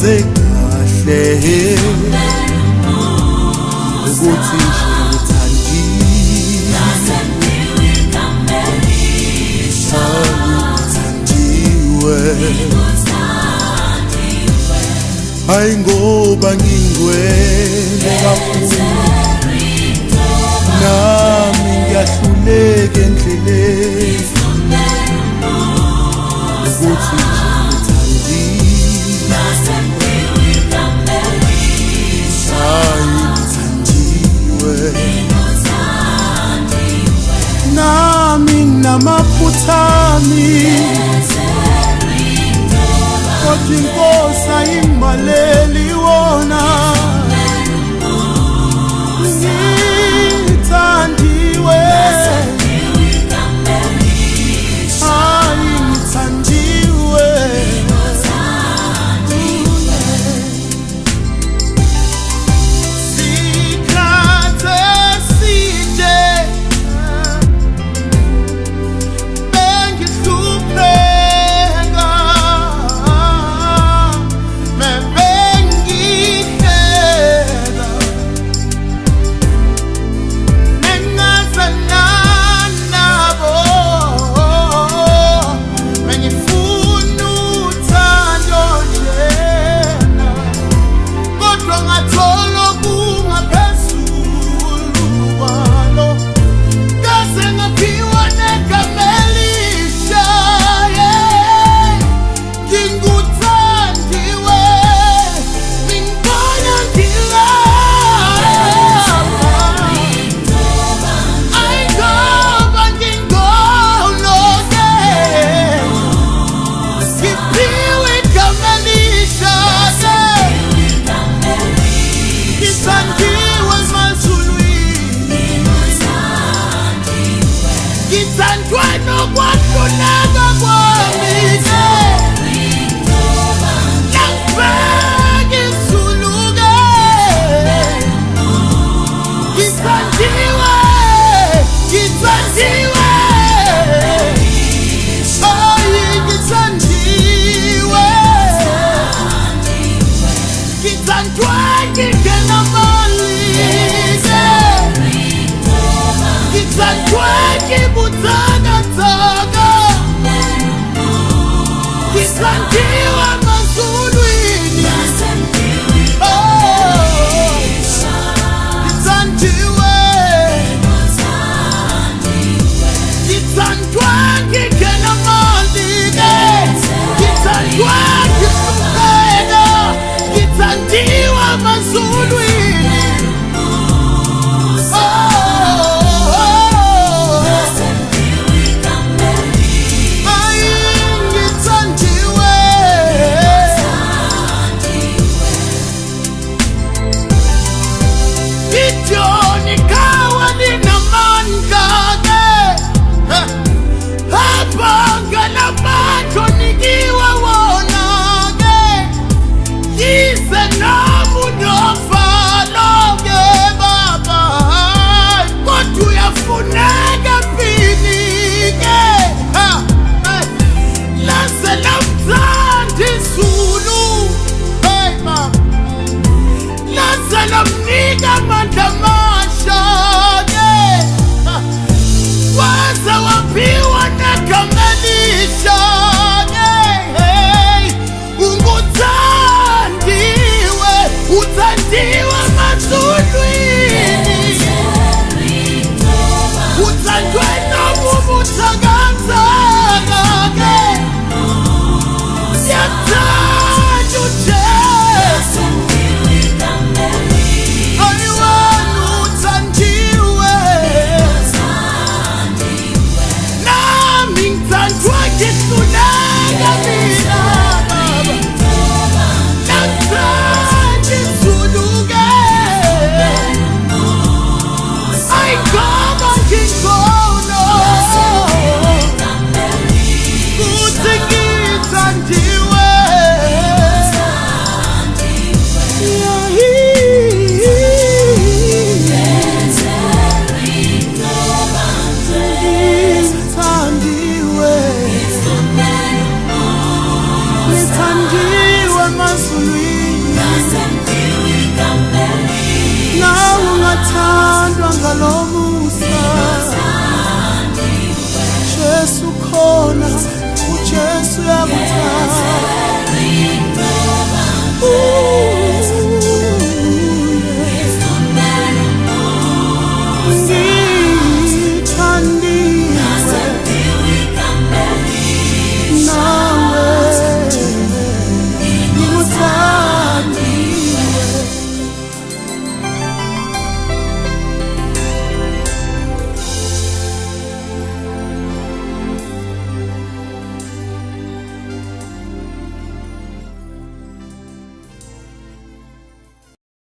ungenze kahle ukuthi nje uthandiwe hayi ngoba ngingcwele kakhulu nami ngiyahluleka endleleni ukuthi nami nginamaphuthami kodwa inkosi ayingibaleli wona ngithandiwe ngithandiwe sikhathe side bengihlupheka bengihlela nengazana nabo bengifuna uthando njena kodwa ngathola okungaphezulu kwalo kaze ngaphiwa negama elisha nginguthandiwe ngibona ayingoba ngingoloke ngiphiwe igama elisha ngithandiwe emazulwini ngithandwe nokwahluleka kwami nangibheka izulu-ke ngithandiwe ngithandiwe hayi ngithandiwe ngithandwe ngingenamali-ke ngithandwe ngibuthakathaka ngithandiwe emazulwini ngithandiwe ngithandwe ngingenamali-ke ngithandwe ngihlupheka ngithandiwe emazulwini Joni kawa ninamandake Habanga na macho nikiwa wonage Yise na munofaloge baba Kotu yafunega pinike Lase na mtandi sulu Hey mama Lazana mniga mandamasha waza wapiwa na kamanisha unguthandiwe uthandiwe mazulwini uthandwe nobubuthakathaka siyathanda uJesu Ayuwanu lo Musa Jesu khona uJesu yakutha